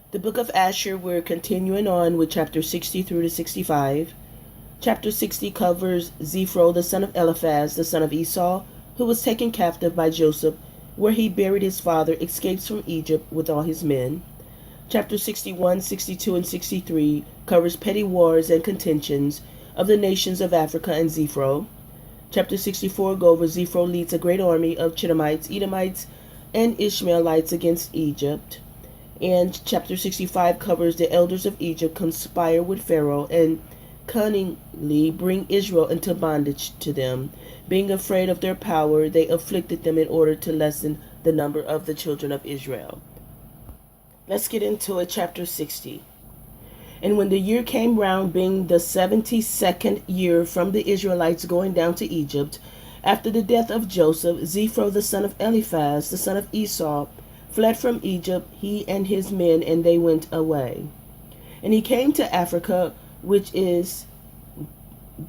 The book of Asher, we're continuing on with chapter 60 through to 65. Chapter 60 covers Zephro, the son of Eliphaz, the son of Esau, who was taken captive by Joseph, where he buried his father, escapes from Egypt with all his men. Chapter 61, 62, and 63 covers petty wars and contentions of the nations of Africa and Zephro. Chapter 64 goes over Zephro leads a great army of Chittites, Edomites, and Ishmaelites against Egypt. And chapter 65 covers the elders of Egypt conspire with Pharaoh and cunningly bring Israel into bondage to them. Being afraid of their power, they afflicted them in order to lessen the number of the children of Israel. Let's get into it, chapter 60. And when the year came round, being the 72nd year from the Israelites going down to Egypt, after the death of Joseph, Zephro the son of Eliphaz, the son of Esau, fled from Egypt, he and his men, and they went away. And he came to Africa, which is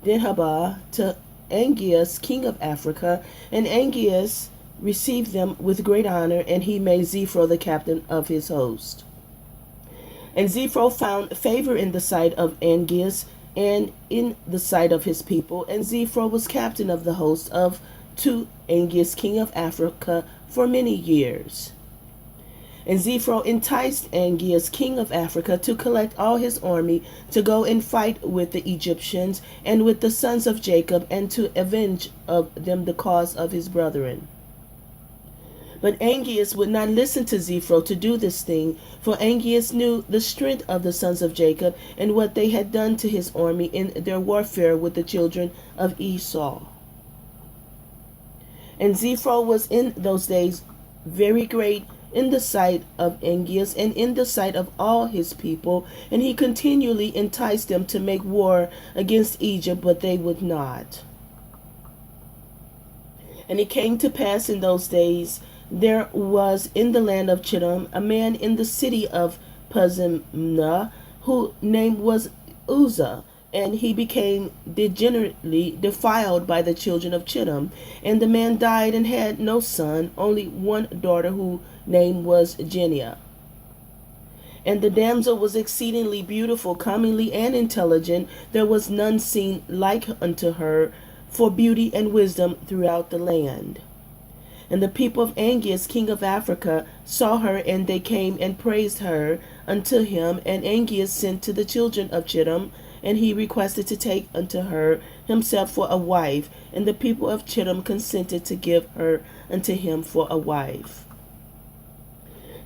Dinhabah, to Angeas, king of Africa, and Angeas received them with great honor, and he made Zephro the captain of his host. And Zephro found favor in the sight of Angeas and in the sight of his people, and Zephro was captain of the host to Angeas, king of Africa, for many years. And Zephro enticed Angeas, king of Africa, to collect all his army to go and fight with the Egyptians and with the sons of Jacob, and to avenge of them the cause of his brethren. But Angeas would not listen to Zephro to do this thing, for Angeas knew the strength of the sons of Jacob and what they had done to his army in their warfare with the children of Esau. And Zephro was in those days very great in the sight of Angeas and in the sight of all his people, and he continually enticed them to make war against Egypt, but they would not. And it came to pass in those days, there was in the land of Chittim a man in the city of Pazimnah, whose name was Uzzah, and he became degenerately defiled by the children of Chittim. And the man died and had no son, only one daughter, whose name was Jeniah. And the damsel was exceedingly beautiful, comely, and intelligent. There was none seen like unto her for beauty and wisdom throughout the land. And the people of Angeas, king of Africa, saw her, and they came and praised her unto him. And Angeas sent to the children of Chittim, and he requested to take unto her himself for a wife. And the people of Chittim consented to give her unto him for a wife.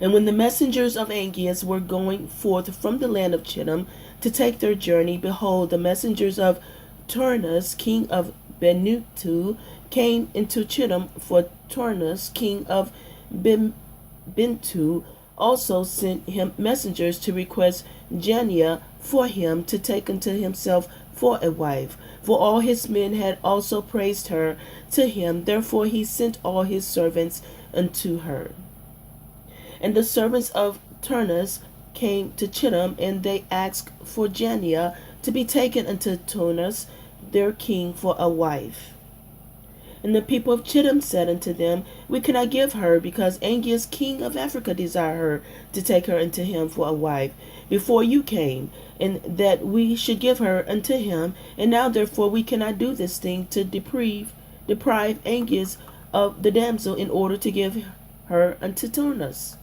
And when the messengers of Angeas were going forth from the land of Chittim to take their journey, behold, the messengers of Turnus, king of Benutu, came into Chittim, for Turnus, king of Bintu, also sent him messengers to request Jeniah for him to take unto himself for a wife. For all his men had also praised her to him, therefore he sent all his servants unto her. And the servants of Turnus came to Chittim, and they asked for Jeniah to be taken unto Turnus, their king, for a wife. And the people of Chittim said unto them, We cannot give her, because Angeas, king of Africa, desire her to take her unto him for a wife, before you came, and that we should give her unto him. And now therefore we cannot do this thing to deprive Angeas of the damsel, in order to give her unto Turnus.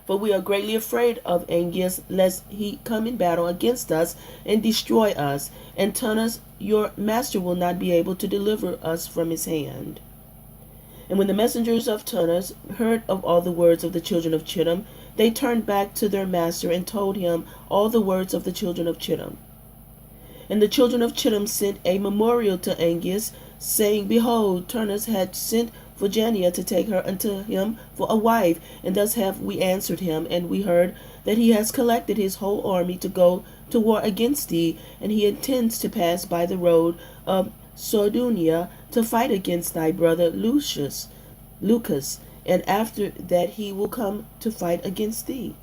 For we are greatly afraid of Angeas, lest he come in battle against us and destroy us, and Turnus your master will not be able to deliver us from his hand. And when the messengers of Turnus heard of all the words of the children of Chittim, they turned back to their master and told him all the words of the children of Chittim. And the children of Chittim sent a memorial to Angeas, saying, Behold, Turnus had sent for Jeniah to take her unto him for a wife, and thus have we answered him. And we heard that he has collected his whole army to go to war against thee, and he intends to pass by the road of Sardunia to fight against thy brother Lucas, and after that he will come to fight against thee.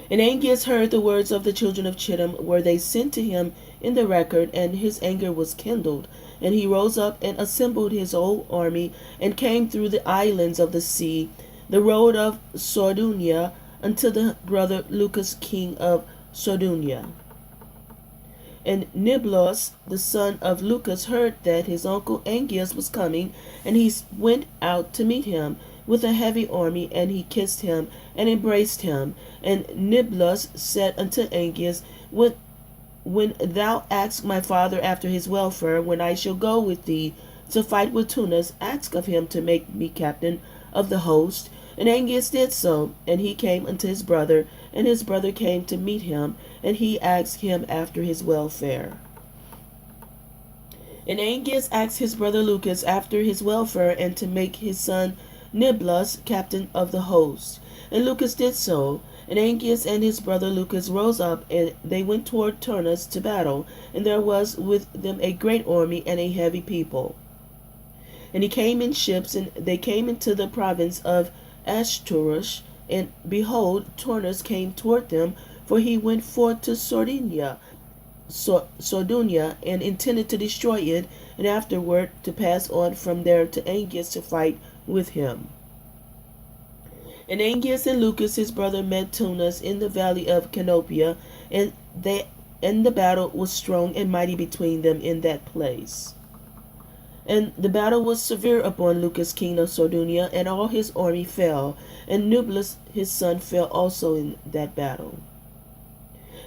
And Angeas heard the words of the children of Chittim, where they sent to him in the record, and his anger was kindled. And he rose up and assembled his whole army, and came through the islands of the sea, the road of Sardunia, unto the brother Lucas, king of Sardunia. And Niblos, the son of Lucas, heard that his uncle Angeas was coming, and he went out to meet him with a heavy army, and he kissed him and embraced him. And Niblos said unto Angeas, when thou ask my father after his welfare, when I shall go with thee to fight with Tunis, ask of him to make me captain of the host. And Angeas did so, and he came unto his brother, and his brother came to meet him, and he asked him after his welfare. And Angeas asked his brother Lucas after his welfare, and to make his son Niblos captain of the host. And Lucas did so. And Angeas and his brother Lucas rose up, and they went toward Turnus to battle, and there was with them a great army and a heavy people. And he came in ships, and they came into the province of Ashtarosh, and behold, Turnus came toward them, for he went forth to Sardunia, and intended to destroy it, and afterward to pass on from there to Angeas to fight with him. And Angeas and Lucas his brother met Tunis in the valley of Canopia, and the battle was strong and mighty between them in that place. And the battle was severe upon Lucas king of Sardunia, and all his army fell, and Niblos his son fell also in that battle.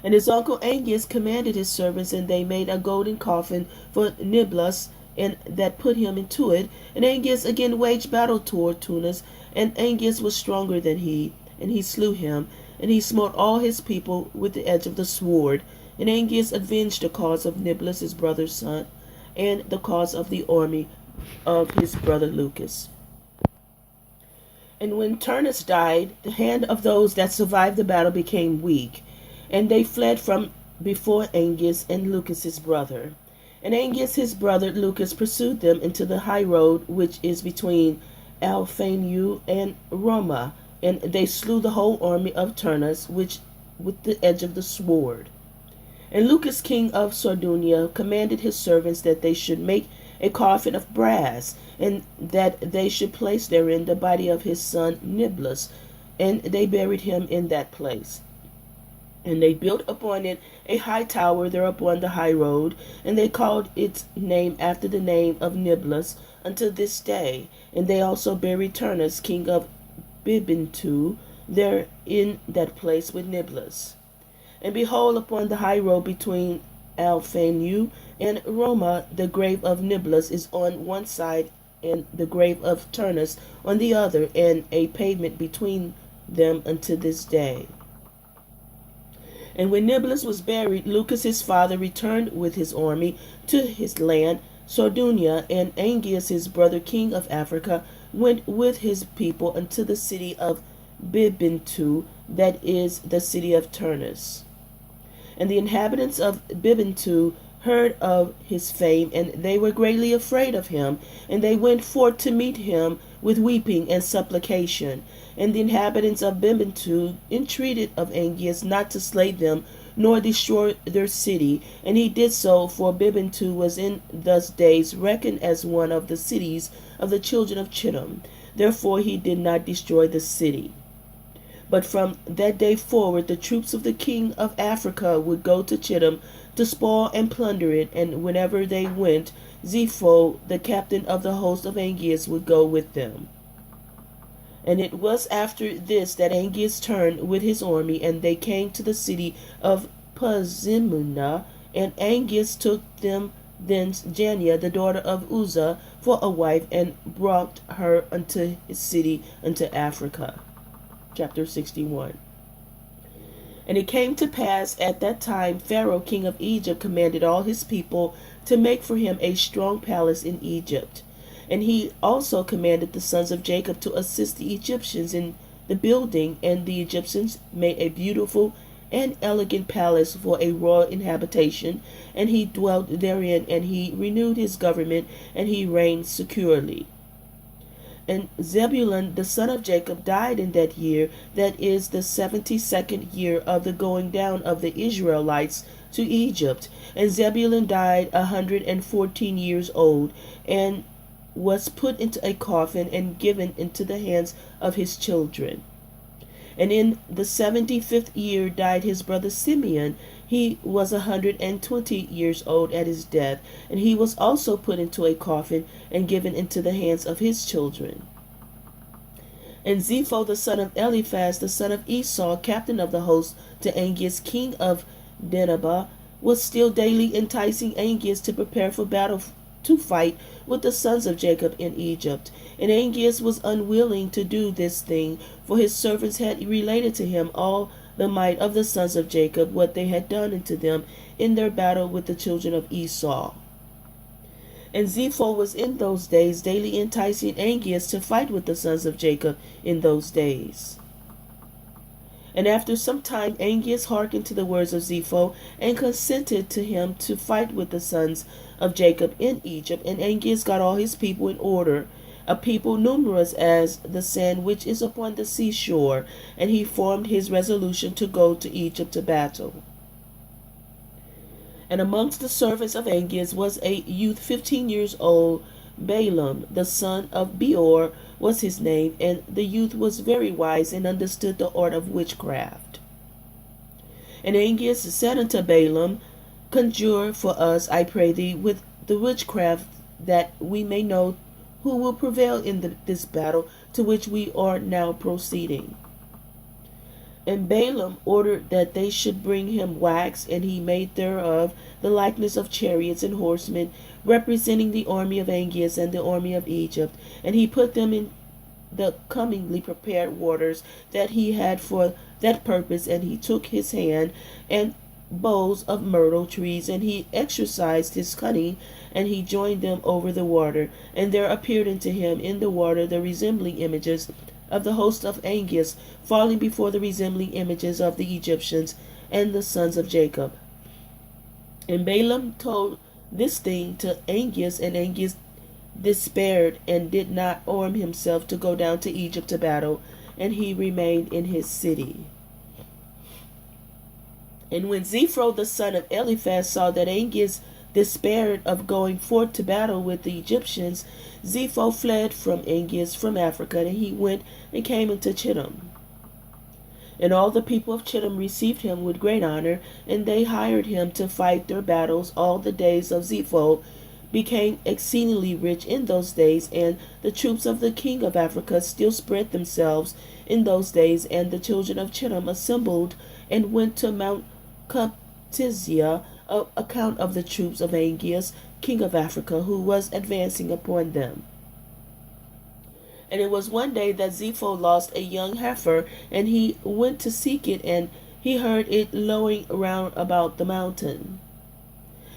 And his uncle Angeas commanded his servants, and they made a golden coffin for Niblos, and that put him into it. And Angeas again waged battle toward Tunis, and Angeas was stronger than he, and he slew him, and he smote all his people with the edge of the sword. And Angeas avenged the cause of Niblos his brother's son, and the cause of the army of his brother Lucas. And when Turnus died, the hand of those that survived the battle became weak, and they fled from before Angeas and Lucas his brother. And Angeas his brother Lucas pursued them into the high road which is between Alphanu and Roma, and they slew the whole army of Turnus which with the edge of the sword. And Lucas king of Sardunia commanded his servants that they should make a coffin of brass, and that they should place therein the body of his son Niblos, and they buried him in that place. And they built upon it a high tower there upon the high road, and they called its name after the name of Niblos unto this day. And they also buried Turnus king of Bibintu there in that place with Niblos. And behold, upon the high road between Alphanu and Roma, the grave of Niblos is on one side, and the grave of Turnus on the other, and a pavement between them unto this day. And when Niblos was buried, Lucas his father returned with his army to his land, Sardunia, and Angeas his brother king of Africa went with his people unto the city of Bibintu, that is the city of Turnus. And the inhabitants of Bibintu heard of his fame, and they were greatly afraid of him, and they went forth to meet him with weeping and supplication. And the inhabitants of Bibintu entreated of Angeas not to slay them, nor destroy their city. And he did so, for Bibintu was in those days reckoned as one of the cities of the children of Chittim. Therefore he did not destroy the city. But from that day forward, the troops of the king of Africa would go to Chittim to spoil and plunder it, and whenever they went, Zepho, the captain of the host of Angeas, would go with them. And it was after this that Angeas turned with his army, and they came to the city of Pazimuna, and Angeas took them thence Jania, the daughter of Uzzah, for a wife, and brought her unto his city, unto Africa. Chapter 61. And it came to pass at that time, Pharaoh king of Egypt commanded all his people to make for him a strong palace in Egypt. And he also commanded the sons of Jacob to assist the Egyptians in the building, and the Egyptians made a beautiful and elegant palace for a royal inhabitation, and he dwelt therein, and he renewed his government, and he reigned securely. And Zebulun the son of Jacob died in that year, that is the 72nd year of the going down of the Israelites to Egypt. And Zebulun died 114 years old, and was put into a coffin, and given into the hands of his children. And in the 75th year died his brother Simeon. He was 120 years old at his death, and he was also put into a coffin and given into the hands of his children. And Zepho the son of Eliphaz, the son of Esau, captain of the host, to Angeas king of Dinhabah, was still daily enticing Angeas to prepare for battle to fight with the sons of Jacob in Egypt. And Angeas was unwilling to do this thing, for his servants had related to him all the might of the sons of Jacob, what they had done unto them in their battle with the children of Esau. And Zepho was in those days daily enticing Angeas to fight with the sons of Jacob in those days. And after some time Angeas hearkened to the words of Zepho, and consented to him to fight with the sons of Jacob in Egypt. And Angeas got all his people in order, a people numerous as the sand which is upon the seashore, and he formed his resolution to go to Egypt to battle. And amongst the servants of Angeas was a youth 15 years old, Balaam, the son of Beor was his name, and the youth was very wise and understood the art of witchcraft. And Angeas said unto Balaam, Conjure for us, I pray thee, with the witchcraft, that we may know who will prevail in this battle to which we are now proceeding. And Balaam ordered that they should bring him wax, and he made thereof the likeness of chariots and horsemen, representing the army of Angeas and the army of Egypt. And he put them in the cunningly prepared waters that he had for that purpose. And he took his hand and boughs of myrtle trees, and he exercised his cunning, and he joined them over the water. And there appeared unto him in the water the resembling images of the host of Angeas, falling before the resembling images of the Egyptians and the sons of Jacob. And Balaam told this thing to Angeas, and Angeas despaired and did not arm himself to go down to Egypt to battle, and he remained in his city. And when Zepho the son of Eliphaz saw that Angeas despaired of going forth to battle with the Egyptians, Zepho fled from Angeas from Africa, and he went and came into Chittim. And all the people of Chittim received him with great honor, and they hired him to fight their battles. All the days of Zepho became exceedingly rich in those days, and the troops of the king of Africa still spread themselves in those days. And the children of Chittim assembled and went to Mount Cuptizia, on account of the troops of Angeas, king of Africa, who was advancing upon them. And it was one day that Zepho lost a young heifer, and he went to seek it, and he heard it lowing round about the mountain.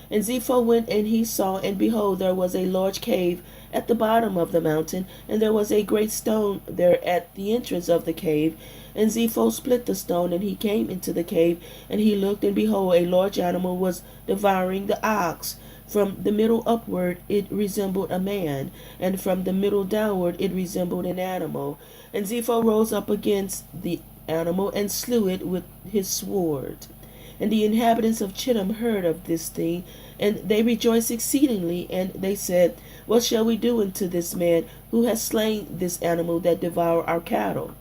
And Zepho went, and he saw, and behold, there was a large cave at the bottom of the mountain, and there was a great stone there at the entrance of the cave. And Zepho split the stone, and he came into the cave, and he looked, and behold, a large animal was devouring the ox. From the middle upward it resembled a man, and from the middle downward it resembled an animal. And Zepho rose up against the animal, and slew it with his sword. And the inhabitants of Chittim heard of this thing, and they rejoiced exceedingly, and they said, What shall we do unto this man who has slain this animal that devour our cattle?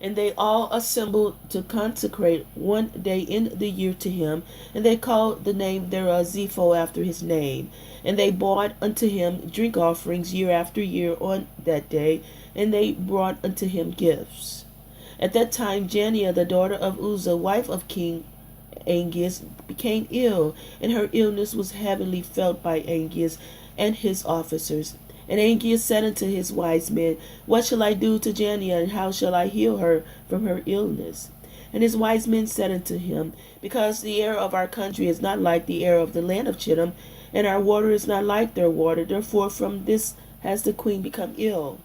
And they all assembled to consecrate one day in the year to him, and they called the name thereof Zepho after his name. And they brought unto him drink offerings year after year on that day, and they brought unto him gifts. At that time Janiah, the daughter of Uzzah, wife of King Angeas, became ill, and her illness was heavily felt by Angeas and his officers. And Angeas said unto his wise men, What shall I do to Janiah, and how shall I heal her from her illness? And his wise men said unto him, Because the air of our country is not like the air of the land of Chittim, and our water is not like their water, therefore from this has the queen become ill.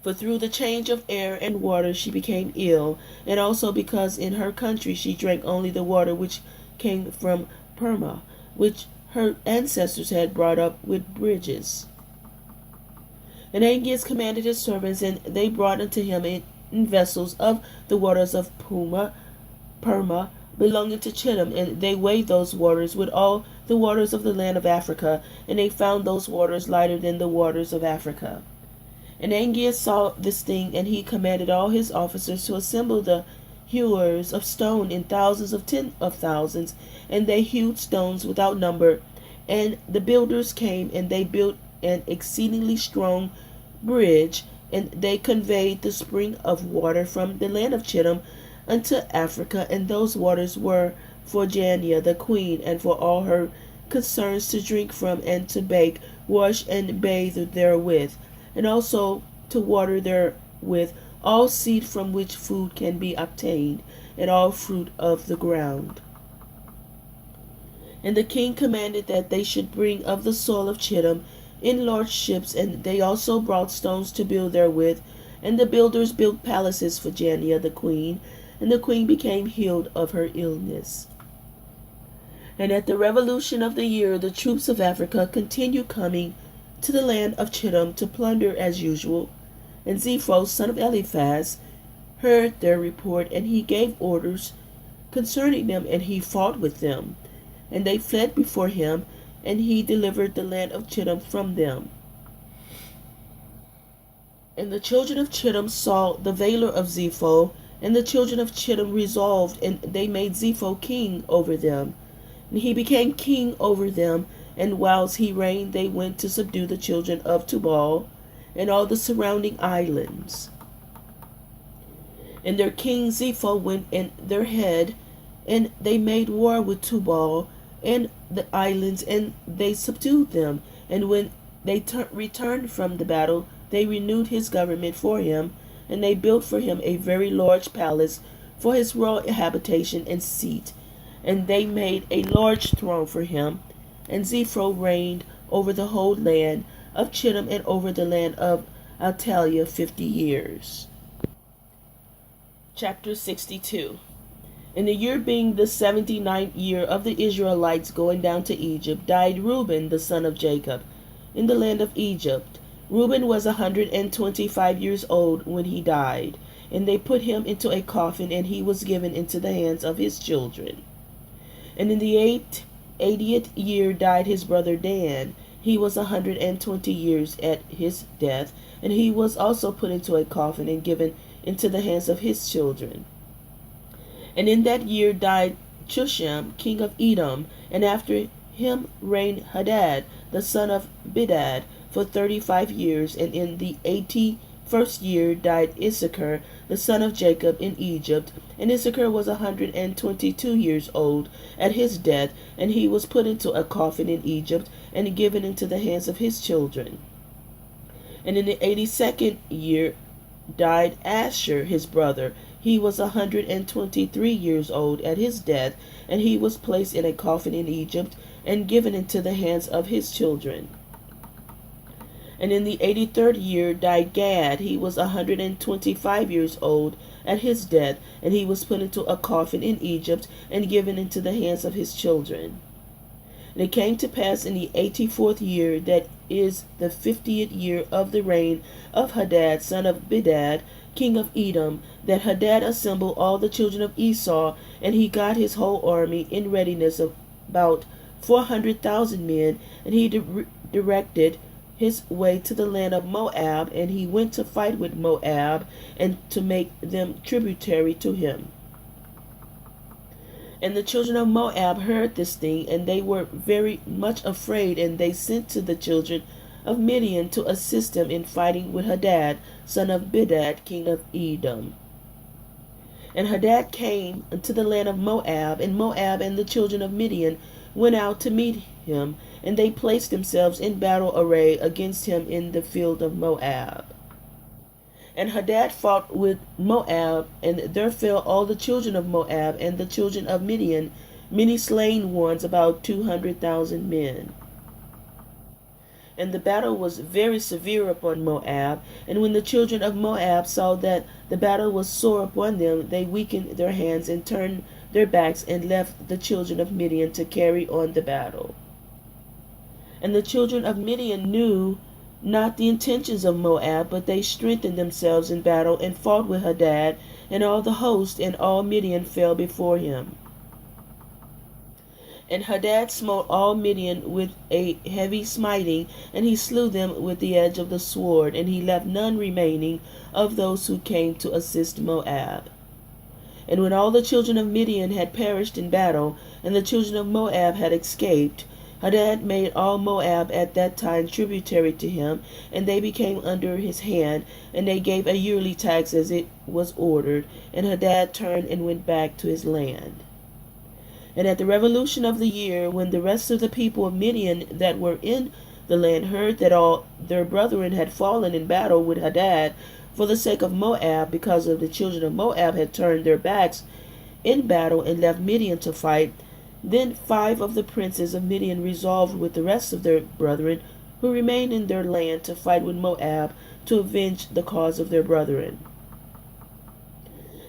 For through the change of air and water she became ill, and also because in her country she drank only the water which came from Perma, which her ancestors had brought up with bridges. And Angeas commanded his servants, and they brought unto him in vessels of the waters of Perma, belonging to Chittim, and they weighed those waters with all the waters of the land of Africa, and they found those waters lighter than the waters of Africa. And Angeas saw this thing, and he commanded all his officers to assemble the hewers of stone in thousands of tens of thousands, and they hewed stones without number. And the builders came, and they built an exceedingly strong bridge, and they conveyed the spring of water from the land of Chittim unto Africa, and those waters were for Jania the queen, and for all her concerns to drink from, and to bake, wash, and bathe therewith, and also to water therewith all seed from which food can be obtained, and all fruit of the ground. And the king commanded that they should bring of the soil of Chittim in large ships, and they also brought stones to build therewith. And the builders built palaces for Jania the queen, and the queen became healed of her illness. And at the revolution of the year, the troops of Africa continued coming to the land of Chittim to plunder as usual. And Zepho, son of Eliphaz, heard their report, and he gave orders concerning them, and he fought with them. And they fled before him, and he delivered the land of Chittim from them. And the children of Chittim saw the valor of Zepho, and the children of Chittim resolved, and they made Zepho king over them. And he became king over them, and whilst he reigned, they went to subdue the children of Tubal and all the surrounding islands. And their king Zepho went in their head, and they made war with Tubal and the islands, and they subdued them. And when they returned from the battle, they renewed his government for him, and they built for him a very large palace for his royal habitation and seat. And they made a large throne for him. And Zepho reigned over the whole land of Chittim and over the land of Atalia 50 years. Chapter 62. In the year being the 79th year of the Israelites going down to Egypt, died Reuben the son of Jacob in the land of Egypt. Reuben was 125 years old when he died, and they put him into a coffin, and he was given into the hands of his children. And in the 80th year died his brother Dan. He was 120 years at his death, and he was also put into a coffin and given into the hands of his children. And in that year died Chusham, king of Edom, and after him reigned Hadad, the son of Bedad, for 35 years. And in the 81st year died Issachar, the son of Jacob, in Egypt. And Issachar was 122 years old at his death, and he was put into a coffin in Egypt and given into the hands of his children. And in the 82nd year died Asher, his brother. He was 123 years old at his death, and he was placed in a coffin in Egypt and given into the hands of his children. And in the 83rd year died Gad. He was 125 years old at his death, and he was put into a coffin in Egypt and given into the hands of his children. And it came to pass in the 84th year, that is the 50th year of the reign of Hadad, son of Bedad, king of Edom, that Hadad assembled all the children of Esau, and he got his whole army in readiness of about 400,000 men, and he directed his way to the land of Moab, and he went to fight with Moab, and to make them tributary to him. And the children of Moab heard this thing, and they were very much afraid, and they sent to the children of Midian to assist them in fighting with Hadad, son of Bedad, king of Edom. And Hadad came unto the land of Moab, and Moab and the children of Midian went out to meet him, and they placed themselves in battle array against him in the field of Moab. And Hadad fought with Moab, and there fell all the children of Moab and the children of Midian, many slain ones, about 200,000 men. And the battle was very severe upon Moab, and when the children of Moab saw that the battle was sore upon them, they weakened their hands and turned their backs and left the children of Midian to carry on the battle. And the children of Midian knew not the intentions of Moab, but they strengthened themselves in battle and fought with Hadad and all the host, and all Midian fell before him. And Hadad smote all Midian with a heavy smiting, and he slew them with the edge of the sword, and he left none remaining of those who came to assist Moab. And when all the children of Midian had perished in battle, and the children of Moab had escaped, Hadad made all Moab at that time tributary to him, and they became under his hand, and they gave a yearly tax as it was ordered, and Hadad turned and went back to his land. And at the revolution of the year, when the rest of the people of Midian that were in the land heard that all their brethren had fallen in battle with Hadad for the sake of Moab, because of the children of Moab had turned their backs in battle and left Midian to fight, then 5 of the princes of Midian resolved with the rest of their brethren who remained in their land to fight with Moab to avenge the cause of their brethren.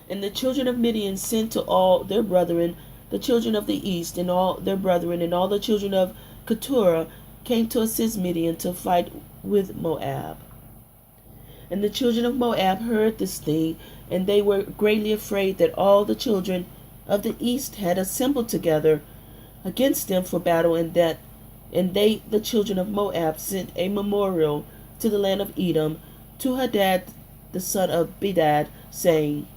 And the children of Midian sent to all their brethren, the children of the east, and all their brethren, and all the children of Keturah came to assist Midian to fight with Moab. And the children of Moab heard this thing, and they were greatly afraid that all the children of the east had assembled together against them for battle, and they, the children of Moab, sent a memorial to the land of Edom, to Hadad the son of Bedad, saying,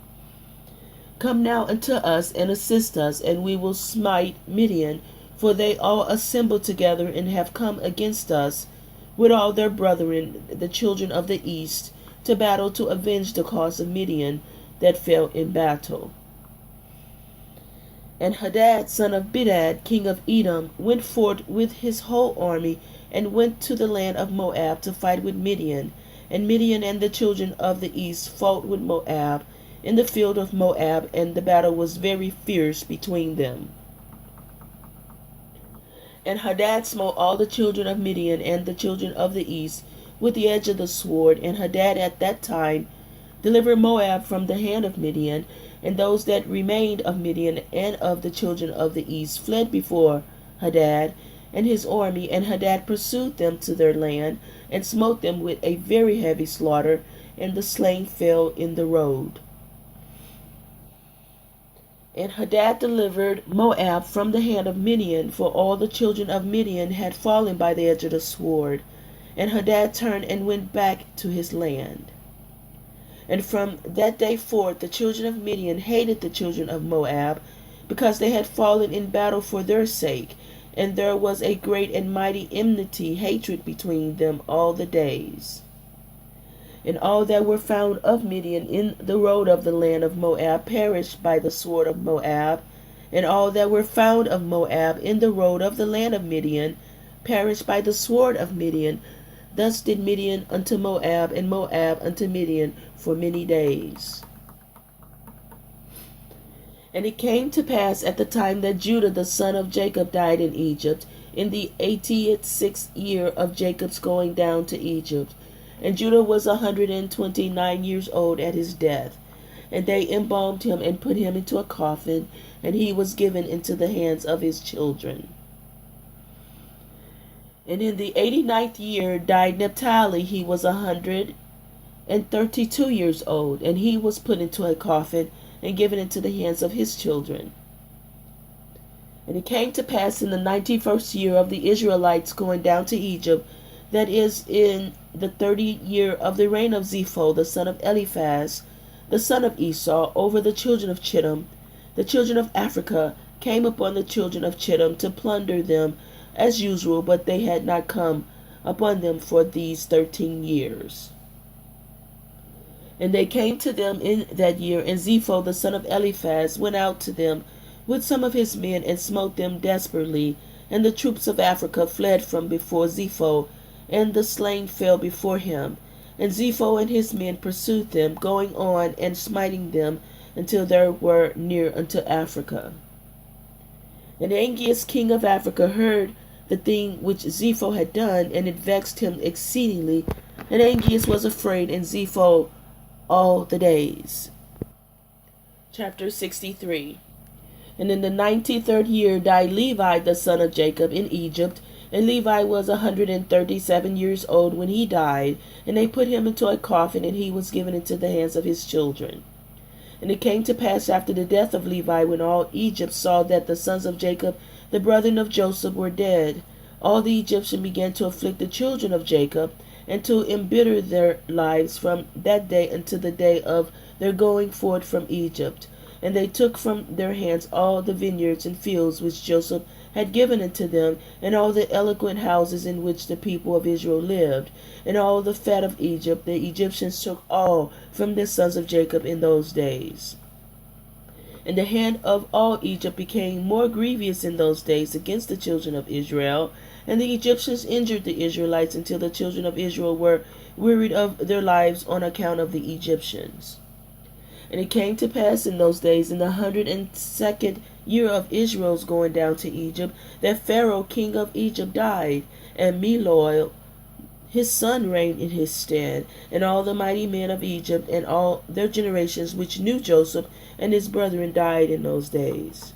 Come now unto us and assist us, and we will smite Midian, for they all assembled together and have come against us with all their brethren, the children of the east, to battle to avenge the cause of Midian that fell in battle. And Hadad son of Bedad, king of Edom, went forth with his whole army, and went to the land of Moab to fight with Midian. And Midian and the children of the east fought with Moab in the field of Moab, and the battle was very fierce between them. And Hadad smote all the children of Midian and the children of the east with the edge of the sword. And Hadad at that time delivered Moab from the hand of Midian, and those that remained of Midian and of the children of the east fled before Hadad and his army, and Hadad pursued them to their land, and smote them with a very heavy slaughter, and the slain fell in the road. And Hadad delivered Moab from the hand of Midian, for all the children of Midian had fallen by the edge of the sword. And Hadad turned and went back to his land. And from that day forth the children of Midian hated the children of Moab, because they had fallen in battle for their sake, and there was a great and mighty enmity, hatred between them all the days. And all that were found of Midian in the road of the land of Moab perished by the sword of Moab, and all that were found of Moab in the road of the land of Midian perished by the sword of Midian. Thus did Midian unto Moab, and Moab unto Midian for many days. And it came to pass at the time that Judah the son of Jacob died in Egypt, in the 86th year of Jacob's going down to Egypt. And Judah was 129 years old at his death. And they embalmed him and put him into a coffin, and he was given into the hands of his children. And in the 89th year died Naphtali. He was 132 years old, and he was put into a coffin and given into the hands of his children. And it came to pass in the 91st year of the Israelites going down to Egypt, that is, in the 30th year of the reign of Zepho, the son of Eliphaz, the son of Esau, over the children of Chittim, the children of Africa came upon the children of Chittim to plunder them as usual, but they had not come upon them for these 13 years. And they came to them in that year, and Zepho, the son of Eliphaz, went out to them with some of his men and smote them desperately. And the troops of Africa fled from before Zepho, and the slain fell before him. And Zepho and his men pursued them, going on and smiting them until they were near unto Africa. And Angeas king of Africa heard the thing which Zepho had done, and it vexed him exceedingly. And Angeas was afraid, and Zepho all the days. Chapter 63. And in the 93rd year died Levi the son of Jacob in Egypt, and Levi was 137 years old when he died, and they put him into a coffin, and he was given into the hands of his children. And it came to pass after the death of Levi, when all Egypt saw that the sons of Jacob the brethren of Joseph were dead, all the Egyptians began to afflict the children of Jacob, and to embitter their lives from that day until the day of their going forth from Egypt. And they took from their hands all the vineyards and fields which Joseph had given unto them, and all the eloquent houses in which the people of Israel lived, and all the fat of Egypt. The Egyptians took all from the sons of Jacob in those days. And the hand of all Egypt became more grievous in those days against the children of Israel, and the Egyptians injured the Israelites until the children of Israel were wearied of their lives on account of the Egyptians. And it came to pass in those days, in the 102nd year of Israel's going down to Egypt, that Pharaoh king of Egypt died, and Meloil his son reigned in his stead, and all the mighty men of Egypt and all their generations which knew Joseph and his brethren died in those days.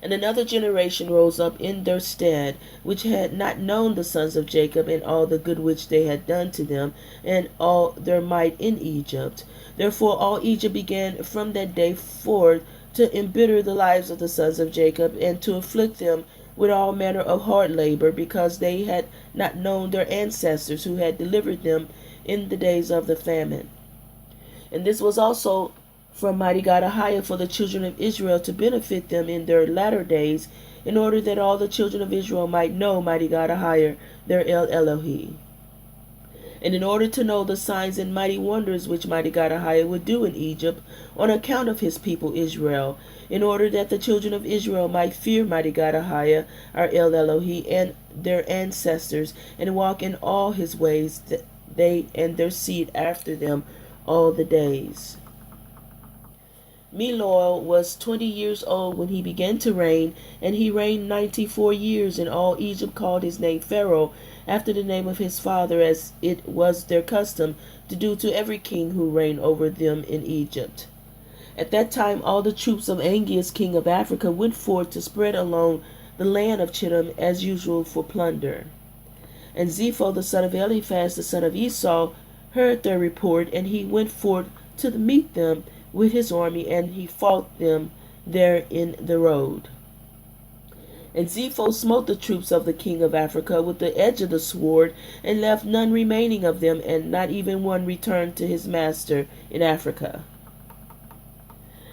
And another generation rose up in their stead, which had not known the sons of Jacob and all the good which they had done to them, and all their might in Egypt. Therefore all Egypt began from that day forth to embitter the lives of the sons of Jacob, and to afflict them with all manner of hard labor, because they had not known their ancestors who had delivered them in the days of the famine. And this was also from mighty God Ahiah for the children of Israel, to benefit them in their latter days, in order that all the children of Israel might know mighty God Ahiah, their El Elohi. And in order to know the signs and mighty wonders which mighty God Ahiah would do in Egypt on account of his people Israel, in order that the children of Israel might fear mighty God Ahiah, our El Elohi, and their ancestors, and walk in all his ways, they and their seed after them all the days. Meloil was 20 years old when he began to reign, and he reigned 94 years, and all Egypt called his name Pharaoh, after the name of his father, as it was their custom to do to every king who reigned over them in Egypt. At that time all the troops of Angeas king of Africa went forth to spread along the land of Chittim as usual for plunder. And Zepho the son of Eliphaz the son of Esau heard their report, and he went forth to meet them with his army, and he fought them there in the road. And Zepho smote the troops of the king of Africa with the edge of the sword, and left none remaining of them, and not even one returned to his master in Africa.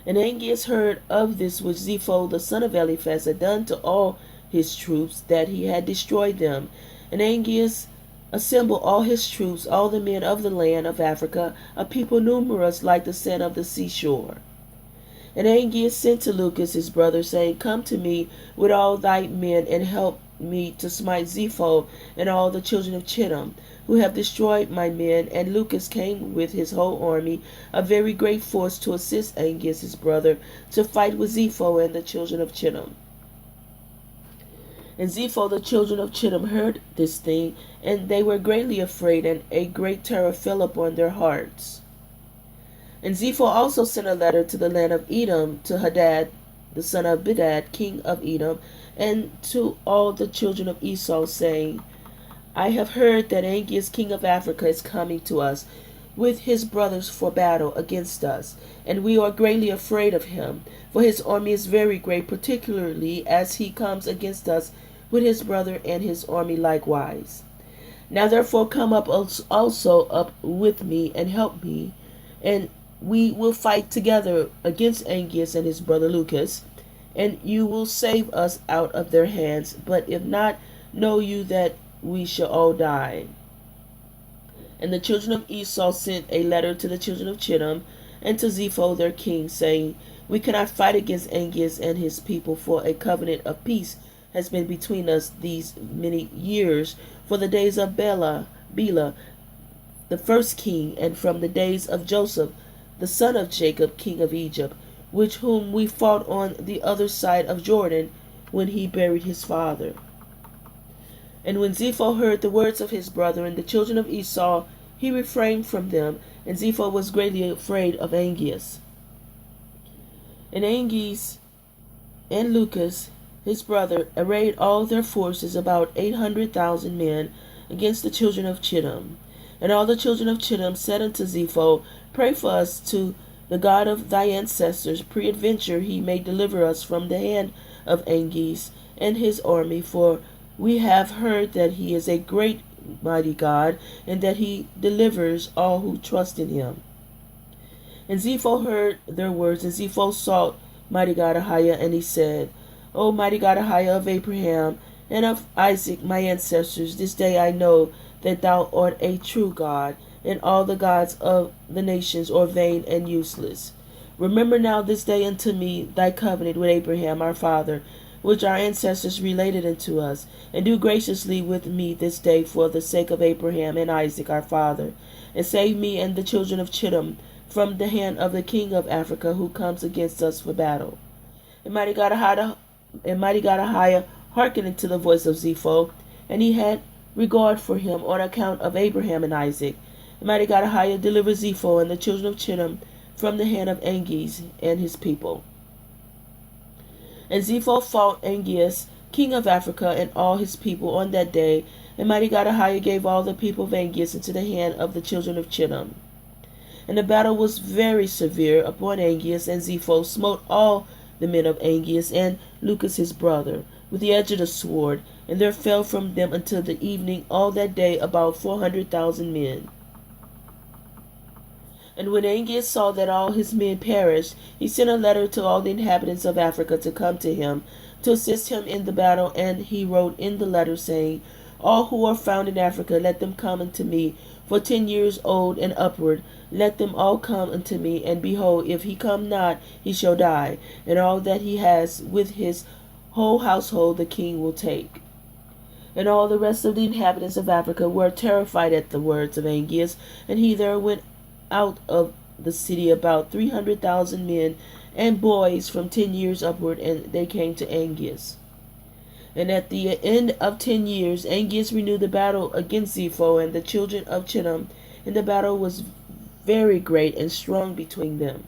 And Angeas heard of this which Zepho the son of Eliphaz had done to all his troops, that he had destroyed them. And Angeas assembled all his troops, all the men of the land of Africa, a people numerous like the sand of the seashore. And Angeas sent to Lucas his brother, saying, Come to me with all thy men, and help me to smite Zepho and all the children of Chittim, who have destroyed my men. And Lucas came with his whole army, a very great force, to assist Angeas his brother, to fight with Zepho and the children of Chittim. And Zepho the children of Chittim heard this thing, and they were greatly afraid, and a great terror fell upon their hearts. And Zepho also sent a letter to the land of Edom, to Hadad the son of Bedad, king of Edom, and to all the children of Esau, saying, I have heard that Angeas king of Africa is coming to us with his brothers for battle against us, and we are greatly afraid of him, for his army is very great, particularly as he comes against us with his brother and his army likewise. Now therefore come up also up with me, and help me, and we will fight together against Angeas and his brother Lucas, and you will save us out of their hands. But if not, know you that we shall all die. And the children of Esau sent a letter to the children of Chittim, and to Zepho their king, saying, We cannot fight against Angeas and his people, for a covenant of peace has been between us these many years, for the days of Bela, the first king, and from the days of Joseph, the son of Jacob, king of Egypt, whom we fought on the other side of Jordan, when he buried his father. And when Zepho heard the words of his brethren, the children of Esau, he refrained from them, and Zepho was greatly afraid of Angeas. And Angeas and Lucas, his brother, arrayed all their forces, about 800,000 men, against the children of Chittim. And all the children of Chittim said unto Zepho, Pray for us to the God of thy ancestors, peradventure he may deliver us from the hand of Anges and his army, for we have heard that he is a great mighty God, and that he delivers all who trust in him. And Zepho heard their words, and Zepho sought mighty God Ahiah, and he said, O mighty God Ahiah of Abraham and of Isaac my ancestors, this day I know that thou art a true God, and all the gods of the nations are vain and useless. Remember now this day unto me thy covenant with Abraham our father, which our ancestors related unto us, and do graciously with me this day for the sake of Abraham and Isaac our father, and save me and the children of Chittim from the hand of the king of Africa who comes against us for battle. And mighty God Ahiah hearkened unto the voice of Zepho, and he had regard for him on account of Abraham and Isaac. And mighty God Ahiah delivered Zepho and the children of Chittim from the hand of Anges and his people. And Zepho fought Angeas, king of Africa, and all his people on that day. And mighty God Ahiah gave all the people of Angeas into the hand of the children of Chittim. And the battle was very severe upon Angeas, and Zepho smote all the men of Angeas and Lucas his brother with the edge of the sword, and there fell from them until the evening all that day about 400,000 men. And when Angeas saw that all his men perished, he sent a letter to all the inhabitants of Africa to come to him, to assist him in the battle. And he wrote in the letter, saying, All who are found in Africa, let them come unto me, for 10 years old and upward. Let them all come unto me, and behold, if he come not, he shall die, and all that he has with his whole household the king will take. And all the rest of the inhabitants of Africa were terrified at the words of Angeas, and he there went out of the city about 300,000 men and boys from 10 years upward, and they came to Angeas. And at the end of 10 years, Angeas renewed the battle against Zepho and the children of Chittim, and the battle was very great and strong between them.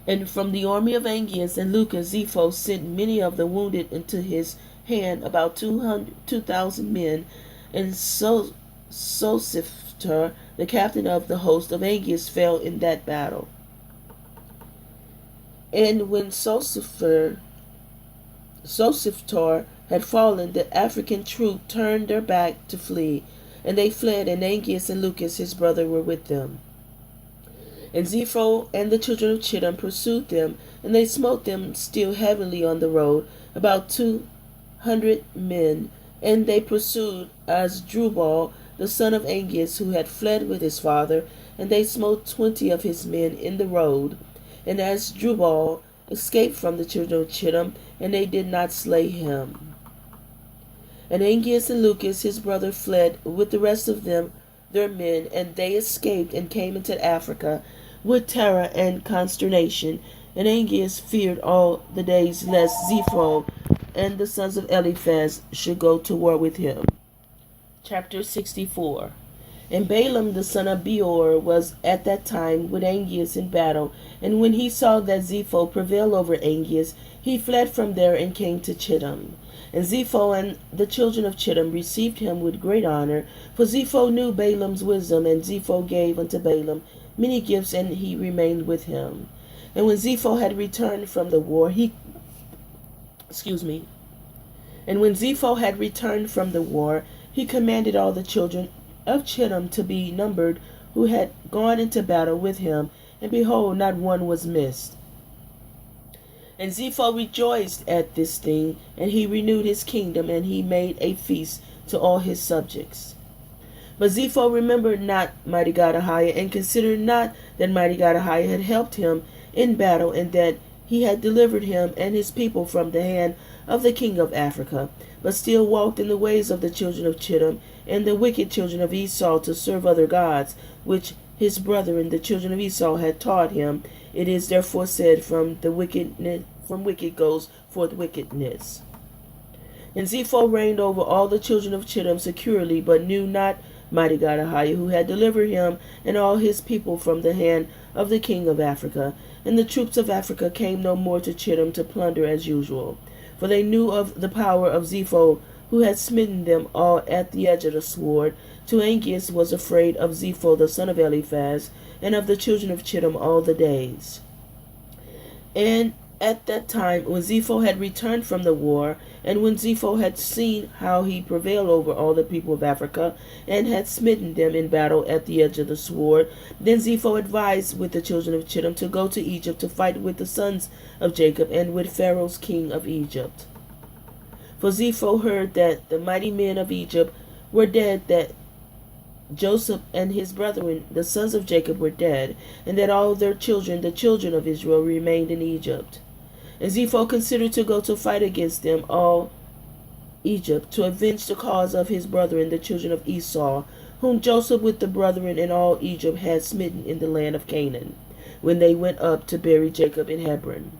And from the army of Angeas and Lucas, Zepho sent many of the wounded into his hand, about 2,000 men, and Sosifter, the captain of the host of Angeas, fell in that battle. And when Sosifter had fallen, the African troop turned their back to flee, and they fled, and Angeas and Lucas his brother were with them. And Zepho and the children of Chittim pursued them, and they smote them still heavily on the road, about 200 men. And they pursued Asdrubal, the son of Angeas, who had fled with his father, and they smote 20 of his men in the road. And Asdrubal escaped from the children of Chittim, and they did not slay him. And Angeas and Lucas his brother fled with the rest of them, their men, and they escaped and came into Africa with terror and consternation. And Angeas feared all the days lest Zepho and the sons of Eliphaz should go to war with him. Chapter 64. And Balaam the son of Beor was at that time with Angeas in battle, and when he saw that Zepho prevailed over Angeas, he fled from there and came to Chittim. And Zepho and the children of Chittim received him with great honor, for Zepho knew Balaam's wisdom, and Zepho gave unto Balaam many gifts, and he remained with him. And when Zepho had returned from the war, he commanded all the children of Chittim to be numbered who had gone into battle with him, and behold, not one was missed. And Zepho rejoiced at this thing, and he renewed his kingdom, and he made a feast to all his subjects. But Zepho remembered not mighty God Ahiah, and considered not that mighty God Ahiah had helped him in battle, and that he had delivered him and his people from the hand of the king of Africa, but still walked in the ways of the children of Chittim and the wicked children of Esau, to serve other gods, which his brethren the children of Esau had taught him. It is therefore said, from wicked goes forth wickedness. And Zepho reigned over all the children of Chittim securely, but knew not mighty God Ahiah, who had delivered him and all his people from the hand of the king of Africa. And the troops of Africa came no more to Chittim to plunder as usual, for they knew of the power of Zepho, who had smitten them all at the edge of the sword. To Angeas was afraid of Zepho the son of Eliphaz, and of the children of Chittim all the days. And At that time, when Zepho had returned from the war, and when Zepho had seen how he prevailed over all the people of Africa, and had smitten them in battle at the edge of the sword, then Zepho advised with the children of Chittim to go to Egypt to fight with the sons of Jacob and with Pharaoh's king of Egypt. For Zepho heard that the mighty men of Egypt were dead, that Joseph and his brethren, the sons of Jacob, were dead, and that all their children, the children of Israel, remained in Egypt. And Zepho considered to go to fight against them all Egypt, to avenge the cause of his brethren, the children of Esau, whom Joseph with the brethren in all Egypt had smitten in the land of Canaan, when they went up to bury Jacob in Hebron.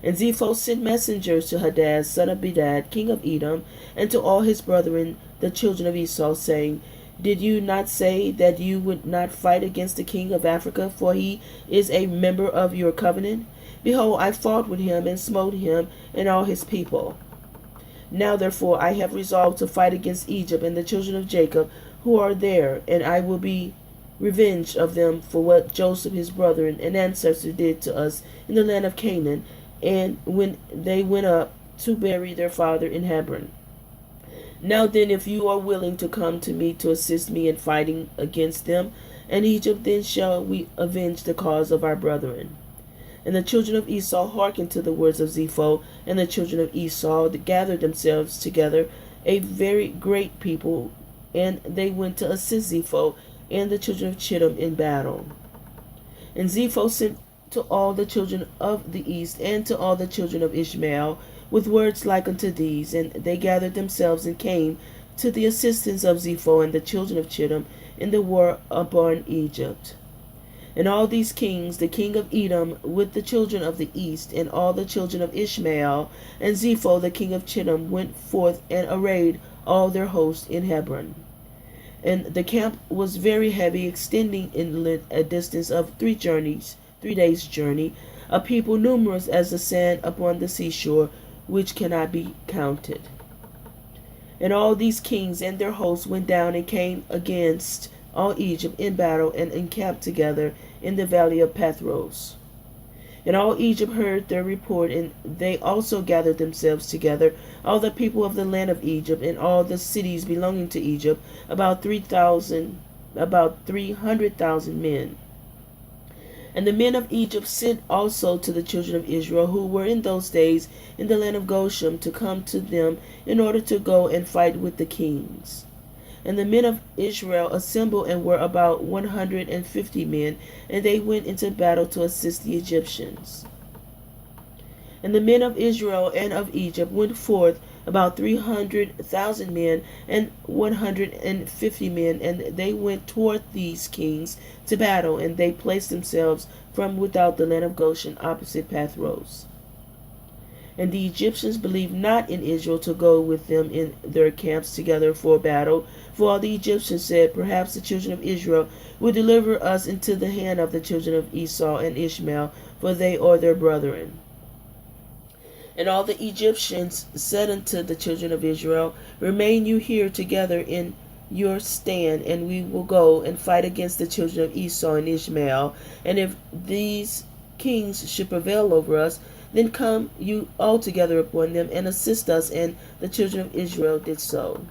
And Zepho sent messengers to Hadad, son of Bedad, king of Edom, and to all his brethren, the children of Esau, saying, Did you not say that you would not fight against the king of Africa, for he is a member of your covenant? Behold, I fought with him, and smote him and all his people. Now therefore I have resolved to fight against Egypt and the children of Jacob, who are there, and I will be revenged of them for what Joseph his brother and ancestor did to us in the land of Canaan, and when they went up to bury their father in Hebron. Now then, if you are willing to come to me to assist me in fighting against them and Egypt, then shall we avenge the cause of our brethren. And the children of Esau hearkened to the words of Zepho, and the children of Esau gathered themselves together, a very great people, and they went to assist Zepho and the children of Chittim in battle. And Zepho sent to all the children of the east and to all the children of Ishmael with words like unto these, and they gathered themselves and came to the assistance of Zepho and the children of Chittim in the war upon Egypt. And all these kings, the king of Edom with the children of the east, and all the children of Ishmael, and Zepho the king of Chittim, went forth and arrayed all their host in Hebron. And the camp was very heavy, extending in length a distance of 3 days' journey, a people numerous as the sand upon the seashore, which cannot be counted. And all these kings and their hosts went down and came against all Egypt in battle, and encamped together in the valley of Pathros. And all Egypt heard their report, and they also gathered themselves together, all the people of the land of Egypt, and all the cities belonging to Egypt, about 300,000 men. And the men of Egypt sent also to the children of Israel, who were in those days in the land of Goshen, to come to them in order to go and fight with the kings. And the men of Israel assembled and were about 150 men, and they went into battle to assist the Egyptians. And the men of Israel and of Egypt went forth about 300,000 men and 150 men, and they went toward these kings to battle, and they placed themselves from without the land of Goshen opposite Pathros. And the Egyptians believed not in Israel to go with them in their camps together for battle. For all the Egyptians said, Perhaps the children of Israel will deliver us into the hand of the children of Esau and Ishmael, for they are their brethren. And all the Egyptians said unto the children of Israel, Remain you here together in your stand, and we will go and fight against the children of Esau and Ishmael. And if these kings should prevail over us, then come you all together upon them, and assist us. And the children of Israel did so.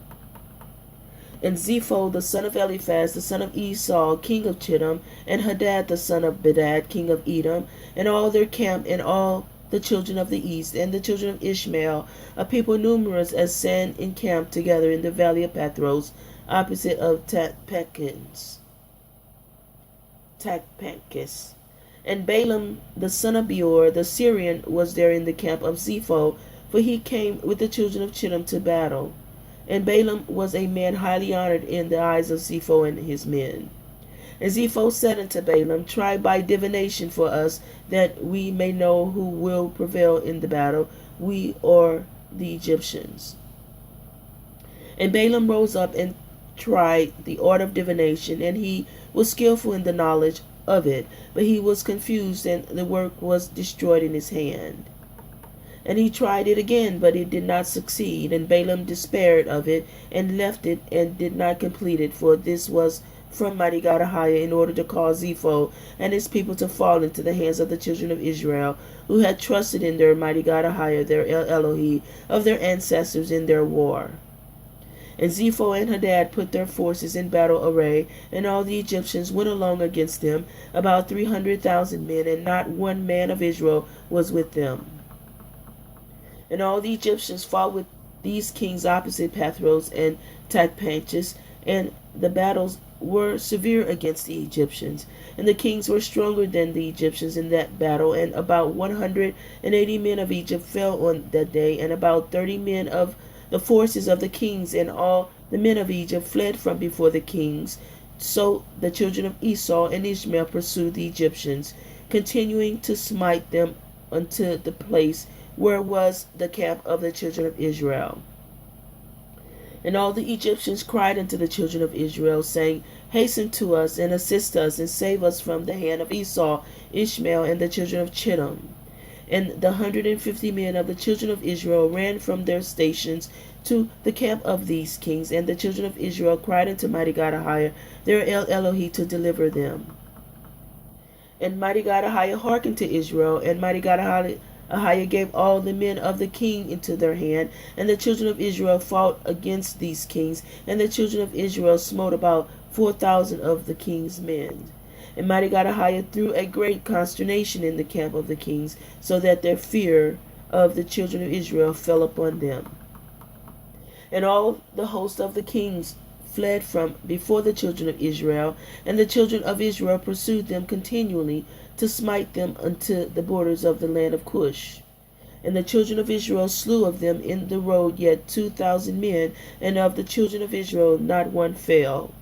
And Zepho the son of Eliphaz, the son of Esau, king of Chittim, and Hadad the son of Bedad, king of Edom, and all their camp, and all the children of the east, and the children of Ishmael, a people numerous as sand, encamped together in the valley of Pathros, opposite of Tachpanhes. And Balaam the son of Beor the Syrian was there in the camp of Zepho, for he came with the children of Chittim to battle. And Balaam was a man highly honored in the eyes of Zepho and his men. And Zepho said unto Balaam, Try by divination for us, that we may know who will prevail in the battle, we or the Egyptians. And Balaam rose up and tried the art of divination, and he was skillful in the knowledge of it, but he was confused, and the work was destroyed in his hand. And he tried it again, but it did not succeed, and Balaam despaired of it, and left it, and did not complete it, for this was from mighty God Ahiah in order to cause Zepho and his people to fall into the hands of the children of Israel, who had trusted in their mighty God Ahiah, their Elohim, of their ancestors in their war. And Zepho and Hadad put their forces in battle array, and all the Egyptians went along against them, about 300,000 men, and not one man of Israel was with them. And all the Egyptians fought with these kings opposite Pathros and Tachpanches, and the battles were severe against the Egyptians. And the kings were stronger than the Egyptians in that battle, and about 180 men of Egypt fell on that day, and about 30 men of the forces of the kings, and all the men of Egypt fled from before the kings. So the children of Esau and Ishmael pursued the Egyptians, continuing to smite them unto the place where was the camp of the children of Israel. And all the Egyptians cried unto the children of Israel, saying, Hasten to us, and assist us, and save us from the hand of Esau, Ishmael, and the children of Chittim. And the 150 men of the children of Israel ran from their stations to the camp of these kings, and the children of Israel cried unto mighty God Ahiah, their Elohim, to deliver them. And mighty God Ahiah hearkened to Israel, and mighty God Ahiah gave all the men of the king into their hand, and the children of Israel fought against these kings, and the children of Israel smote about 4,000 of the king's men. And mighty God Ahiah threw a great consternation in the camp of the kings, so that their fear of the children of Israel fell upon them. And all the host of the kings fled from before the children of Israel, and the children of Israel pursued them continually to smite them unto the borders of the land of Cush. And the children of Israel slew of them in the road yet 2,000 men, and of the children of Israel not one fell.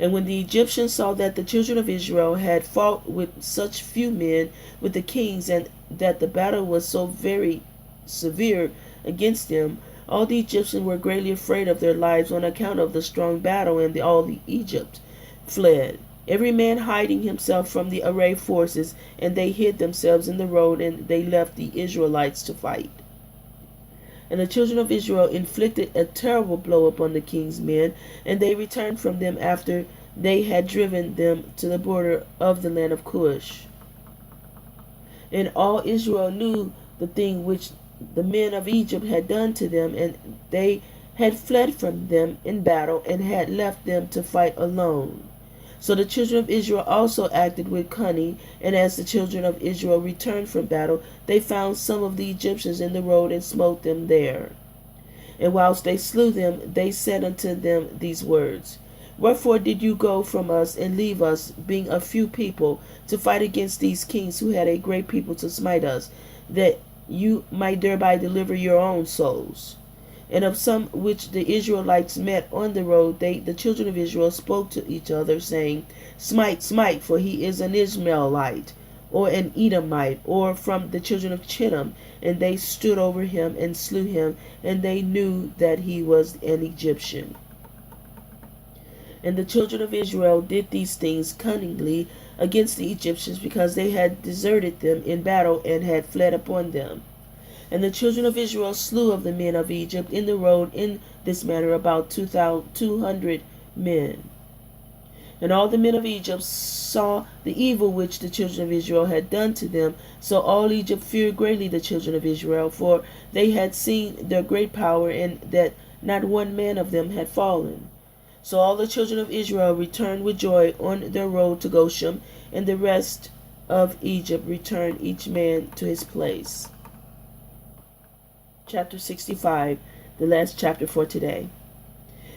And when the Egyptians saw that the children of Israel had fought with such few men with the kings, and that the battle was so very severe against them, all the Egyptians were greatly afraid of their lives on account of the strong battle, and all the Egypt fled, every man hiding himself from the array forces, and they hid themselves in the road, and they left the Israelites to fight. And the children of Israel inflicted a terrible blow upon the king's men, and they returned from them after they had driven them to the border of the land of Cush. And all Israel knew the thing which the men of Egypt had done to them, and they had fled from them in battle, and had left them to fight alone. So the children of Israel also acted with cunning, and as the children of Israel returned from battle, they found some of the Egyptians in the road, and smote them there. And whilst they slew them, they said unto them these words, Wherefore did you go from us, and leave us, being a few people, to fight against these kings, who had a great people to smite us, that you might thereby deliver your own souls? And of some which the Israelites met on the road, the children of Israel spoke to each other, saying, Smite, smite, for he is an Ishmaelite, or an Edomite, or from the children of Chittim. And they stood over him and slew him, and they knew that he was an Egyptian. And the children of Israel did these things cunningly against the Egyptians, because they had deserted them in battle, and had fled upon them. And the children of Israel slew of the men of Egypt in the road in this manner about 200 men. And all the men of Egypt saw the evil which the children of Israel had done to them. So all Egypt feared greatly the children of Israel, for they had seen their great power, and that not one man of them had fallen. So all the children of Israel returned with joy on their road to Goshen, and the rest of Egypt returned each man to his place. Chapter 65, the last chapter for today.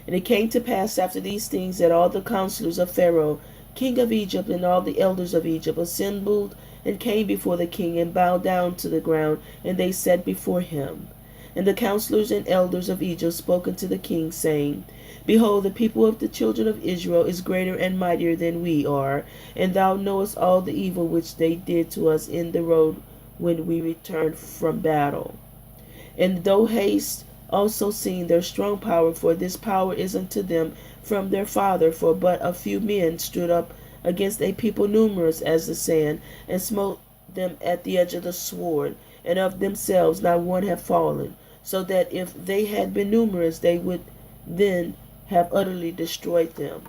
And it came to pass after these things that all the counselors of Pharaoh, king of Egypt, and all the elders of Egypt assembled and came before the king, and bowed down to the ground, and they sat before him. And the counselors and elders of Egypt spoke unto the king, saying, Behold, the people of the children of Israel is greater and mightier than we are, and thou knowest all the evil which they did to us in the road when we returned from battle. And thou hast also seen their strong power, for this power is unto them from their father. For but a few men stood up against a people numerous as the sand, and smote them at the edge of the sword, and of themselves not one have fallen, so that if they had been numerous, they would then have utterly destroyed them.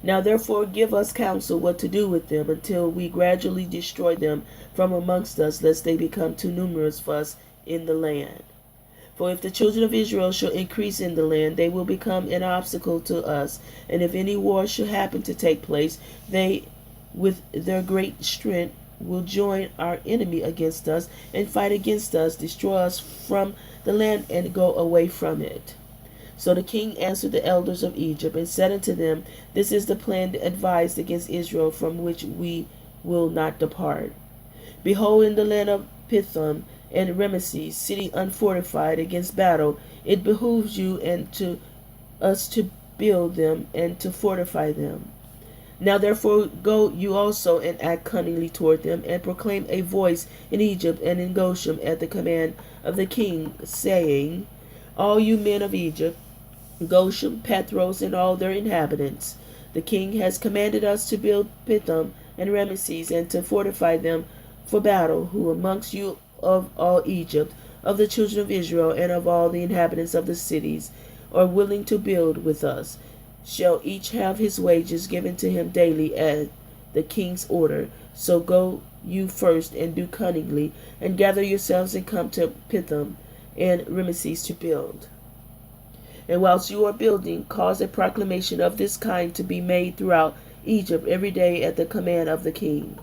Now therefore give us counsel what to do with them, until we gradually destroy them from amongst us, lest they become too numerous for us in the land. For if the children of Israel shall increase in the land, they will become an obstacle to us. And if any war should happen to take place, they with their great strength will join our enemy against us, and fight against us, destroy us from the land, and go away from it. So the king answered the elders of Egypt, and said unto them, This is the plan advised against Israel, from which we will not depart. Behold, in the land of Pithom and Rameses, city unfortified against battle, it behooves you and to us to build them and to fortify them. Now therefore go you also and act cunningly toward them, and proclaim a voice in Egypt and in Goshen at the command of the king, saying, All you men of Egypt, Goshen, Pathros, and all their inhabitants, the king has commanded us to build Pithom and Rameses, and to fortify them for battle. Who amongst you of all Egypt, of the children of Israel, and of all the inhabitants of the cities, are willing to build with us, shall each have his wages given to him daily at the king's order. So go you first, and do cunningly, and gather yourselves, and come to Pithom and Rameses to build. And whilst you are building, cause a proclamation of this kind to be made throughout Egypt every day at the command of the king.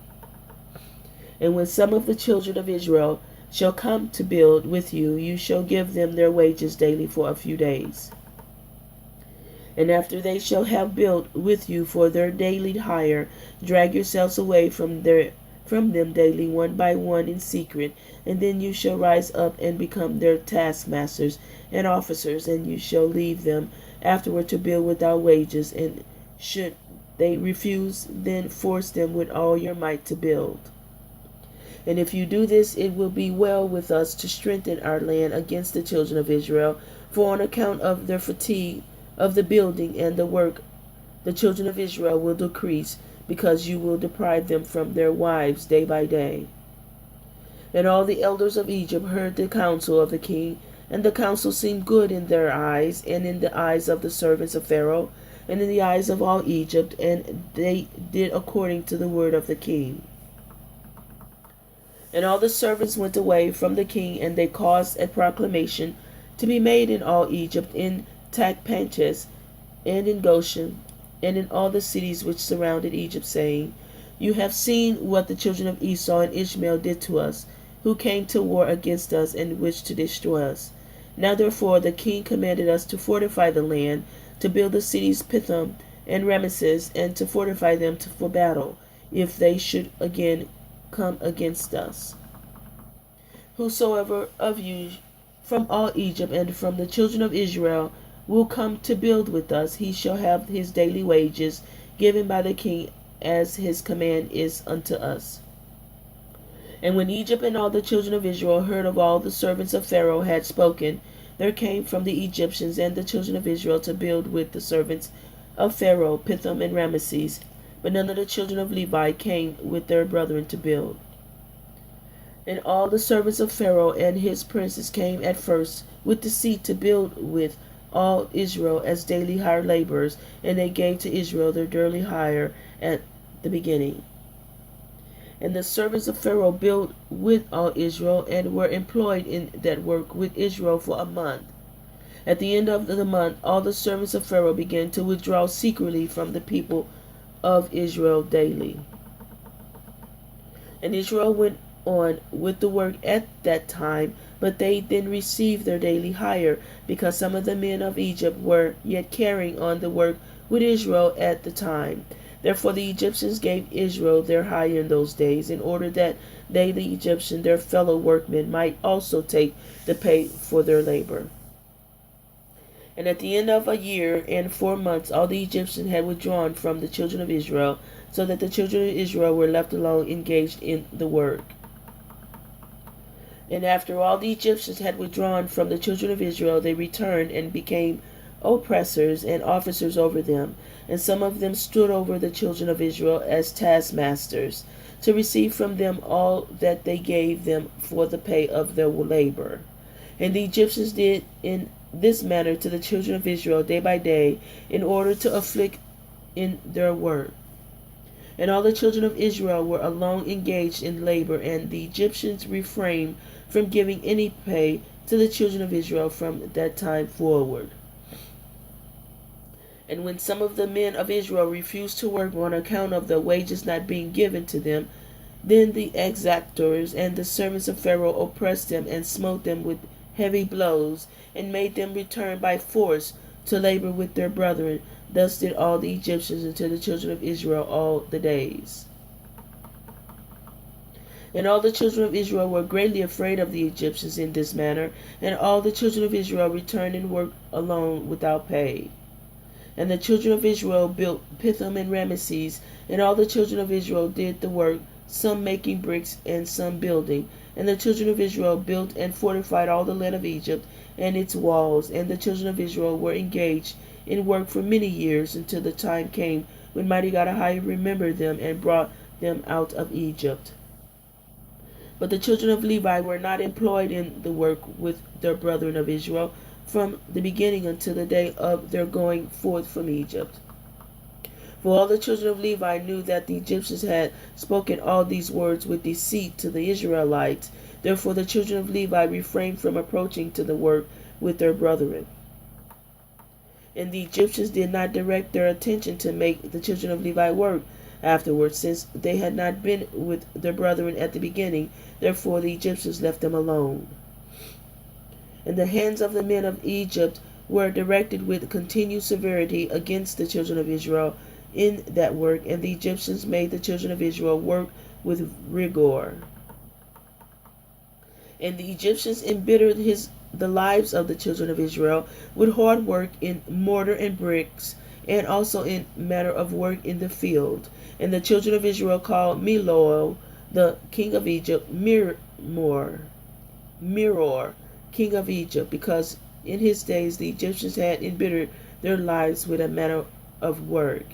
And when some of the children of Israel shall come to build with you, you shall give them their wages daily for a few days. And after they shall have built with you for their daily hire, drag yourselves away from them daily, one by one, in secret, and then you shall rise up and become their taskmasters and officers, and you shall leave them afterward to build without wages. And should they refuse, then force them with all your might to build. And if you do this, it will be well with us to strengthen our land against the children of Israel, for on account of their fatigue of the building and the work, the children of Israel will decrease, because you will deprive them from their wives day by day. And all the elders of Egypt heard the counsel of the king, and the counsel seemed good in their eyes, and in the eyes of the servants of Pharaoh, and in the eyes of all Egypt, and they did according to the word of the king. And all the servants went away from the king, and they caused a proclamation to be made in all Egypt, in Tachpanches, and in Goshen, and in all the cities which surrounded Egypt, saying, You have seen what the children of Esau and Ishmael did to us, who came to war against us and wished to destroy us. Now therefore the king commanded us to fortify the land, to build the cities Pithom and Rameses, and to fortify them for battle, if they should again come against us. Whosoever of you from all Egypt and from the children of Israel will come to build with us, he shall have his daily wages given by the king, as his command is unto us. And when Egypt and all the children of Israel heard of all the servants of Pharaoh had spoken, there came from the Egyptians and the children of Israel to build with the servants of Pharaoh Pithom and Rameses. But none of the children of Levi came with their brethren to build. And all the servants of Pharaoh and his princes came at first with deceit to build with all Israel as daily hire laborers, and they gave to Israel their daily hire at the beginning. And the servants of Pharaoh built with all Israel, and were employed in that work with Israel for a month. At the end of the month, all the servants of Pharaoh began to withdraw secretly from the people of Israel daily. And Israel went on with the work at that time, but they then received their daily hire, because some of the men of Egypt were yet carrying on the work with Israel at the time. Therefore the Egyptians gave Israel their hire in those days, in order that they, the Egyptians, their fellow workmen, might also take the pay for their labor. And at the end of a year and 4 months, all the Egyptians had withdrawn from the children of Israel, so that the children of Israel were left alone, engaged in the work. And after all the Egyptians had withdrawn from the children of Israel, they returned and became oppressors and officers over them. And some of them stood over the children of Israel as taskmasters, to receive from them all that they gave them for the pay of their labor. And the Egyptians did in this manner to the children of Israel day by day, in order to afflict in their work. And all the children of Israel were alone engaged in labor, and the Egyptians refrained from giving any pay to the children of Israel from that time forward. And when some of the men of Israel refused to work on account of the wages not being given to them, then the exactors and the servants of Pharaoh oppressed them and smote them with heavy blows, and made them return by force to labor with their brethren. Thus did all the Egyptians unto the children of Israel all the days. And all the children of Israel were greatly afraid of the Egyptians in this manner, and all the children of Israel returned and worked alone without pay. And the children of Israel built Pithom and Ramesses, and all the children of Israel did the work, some making bricks and some building. And the children of Israel built and fortified all the land of Egypt and its walls. And the children of Israel were engaged in work for many years, until the time came when mighty God Ahai remembered them and brought them out of Egypt. But the children of Levi were not employed in the work with their brethren of Israel, from the beginning until the day of their going forth from Egypt. For all the children of Levi knew that the Egyptians had spoken all these words with deceit to the Israelites. Therefore the children of Levi refrained from approaching to the work with their brethren. And the Egyptians did not direct their attention to make the children of Levi work afterwards, since they had not been with their brethren at the beginning. Therefore the Egyptians left them alone. And the hands of the men of Egypt were directed with continued severity against the children of Israel in that work, and the Egyptians made the children of Israel work with rigor. And the Egyptians embittered the lives of the children of Israel with hard work in mortar and bricks, and also in matter of work in the field. And the children of Israel called Milor, the king of Egypt, Miror, king of Egypt, because in his days the Egyptians had embittered their lives with a manner of work.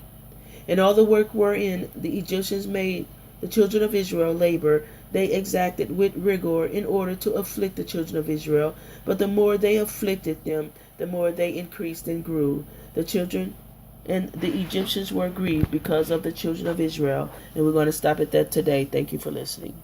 And all the work wherein the Egyptians made the children of Israel labor, they exacted with rigor, in order to afflict the children of Israel. But the more they afflicted them, the more they increased and grew. The children and the Egyptians were grieved because of the children of Israel. And we're going to stop at that today. Thank you for listening.